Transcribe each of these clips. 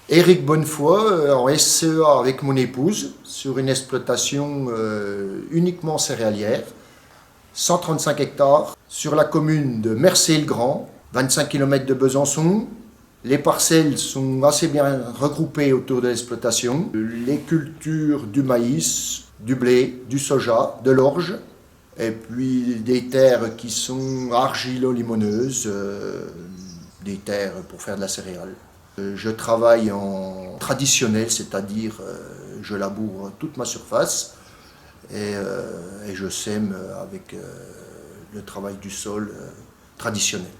Éric Bonnefoy, en SCA avec mon épouse, sur une exploitation uniquement céréalière, 135 hectares, sur la commune de Mercey-le-Grand, 25 km de Besançon. Les parcelles sont assez bien regroupées autour de l'exploitation. Les cultures du maïs, du blé, du soja, de l'orge, et puis des terres qui sont argilo-limoneuses, des terres pour faire de la céréale. Je travaille en traditionnel, c'est-à-dire je laboure toute ma surface et je sème avec le travail du sol traditionnel.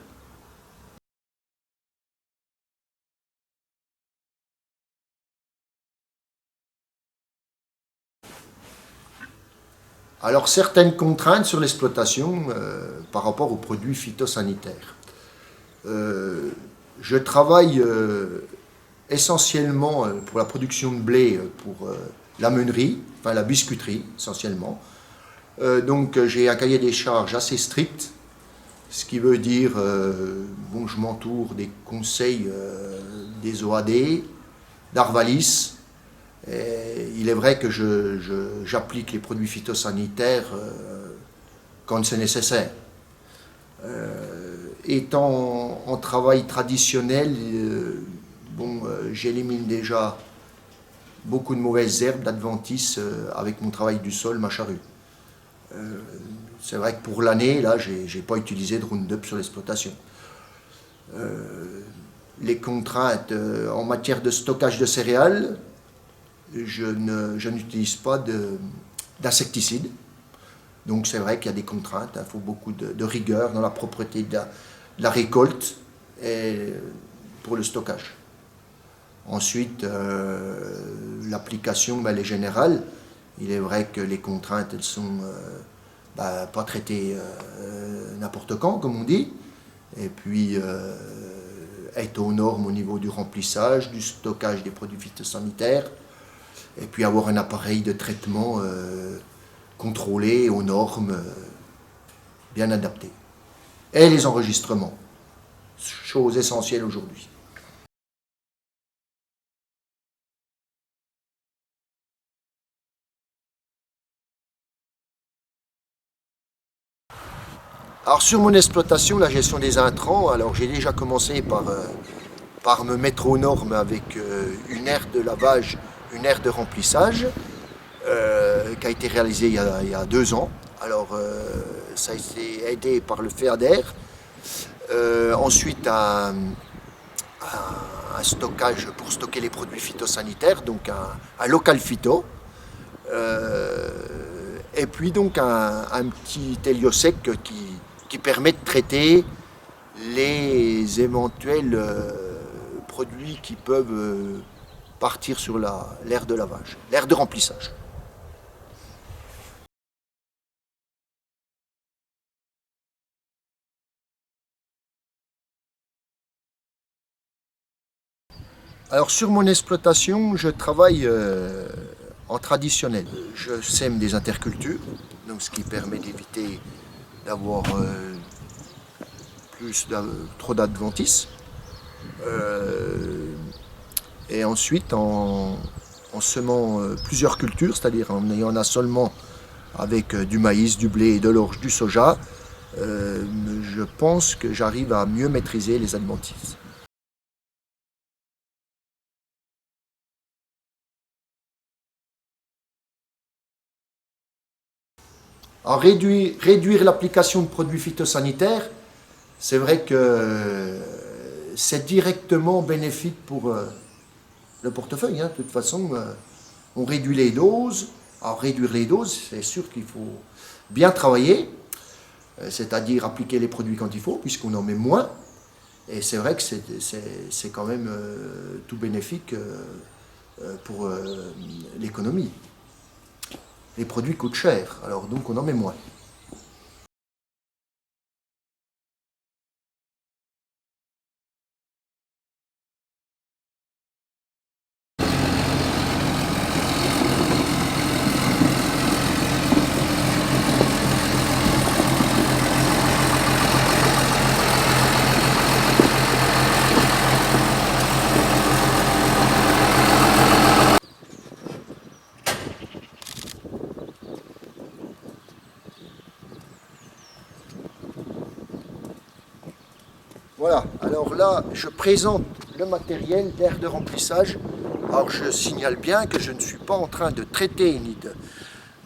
Alors certaines contraintes sur l'exploitation par rapport aux produits phytosanitaires. Je travaille essentiellement pour la production de blé pour la meunerie, enfin la biscuiterie essentiellement. Donc j'ai un cahier des charges assez strict, ce qui veut dire, bon, je m'entoure des conseils des OAD, d'Arvalis. Et il est vrai que j'applique les produits phytosanitaires quand c'est nécessaire. Étant en travail traditionnel, j'élimine déjà beaucoup de mauvaises herbes d'adventice avec mon travail du sol, ma charrue. C'est vrai que pour l'année, là, j'ai pas utilisé de Roundup sur l'exploitation. Les contraintes en matière de stockage de céréales, je n'utilise pas d'insecticides. Donc c'est vrai qu'il y a des contraintes, il faut beaucoup de rigueur dans la propreté de la récolte et pour le stockage. Ensuite, l'application, elle est générale. Il est vrai que les contraintes, elles sont pas traitées n'importe quand, comme on dit. Et puis, être aux normes au niveau du remplissage, du stockage des produits phytosanitaires. Et puis avoir un appareil de traitement contrôlé aux normes, bien adaptées. Et les enregistrements, chose essentielle aujourd'hui. Alors sur mon exploitation, la gestion des intrants, alors j'ai déjà commencé par me mettre aux normes avec une aire de lavage, une aire de remplissage, qui a été réalisée il y a 2 ans. Alors ça a été aidé par le FEADER. Ensuite un stockage pour stocker les produits phytosanitaires, donc un local phyto. Et puis donc un petit héliosec qui permet de traiter les éventuels produits qui peuvent partir sur l'aire de lavage, l'aire de remplissage. Alors sur mon exploitation, je travaille en traditionnel. Je sème des intercultures, donc ce qui permet d'éviter d'avoir trop d'adventices. Et ensuite, en semant plusieurs cultures, c'est-à-dire en ayant un seulement avec du maïs, du blé, de l'orge, du soja, je pense que j'arrive à mieux maîtriser les adventices. En réduire l'application de produits phytosanitaires, c'est vrai que c'est directement bénéfique pour le portefeuille. De toute façon, on réduit les doses. Alors réduire les doses, c'est sûr qu'il faut bien travailler, c'est-à-dire appliquer les produits quand il faut, puisqu'on en met moins. Et c'est vrai que c'est quand même tout bénéfique pour l'économie. Les produits coûtent cher, alors donc on en met moins. Voilà, alors là, je présente le matériel d'air de remplissage. Alors je signale bien que je ne suis pas en train de traiter ni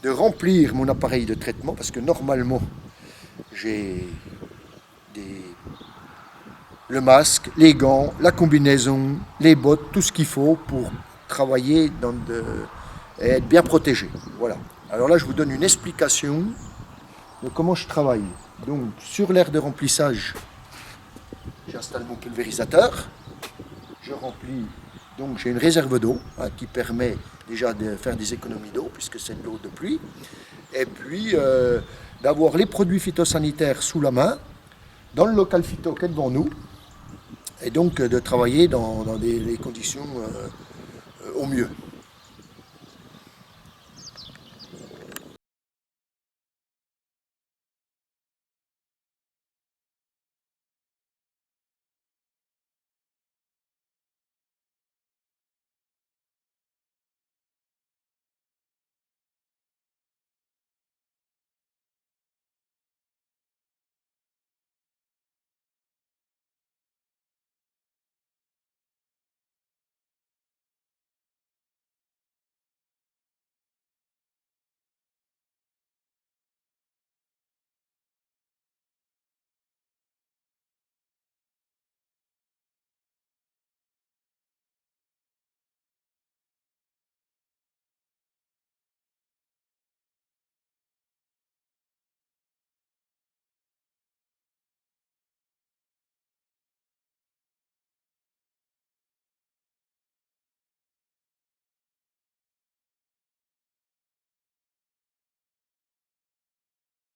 de remplir mon appareil de traitement, parce que normalement, j'ai le masque, les gants, la combinaison, les bottes, tout ce qu'il faut pour travailler et être bien protégé. Voilà. Alors là, je vous donne une explication de comment je travaille. Donc, sur l'air de remplissage, j'installe mon pulvérisateur, je remplis, donc j'ai une réserve d'eau qui permet déjà de faire des économies d'eau puisque c'est de l'eau de pluie, et puis d'avoir les produits phytosanitaires sous la main, dans le local phyto qui est devant nous, et donc de travailler dans des conditions au mieux.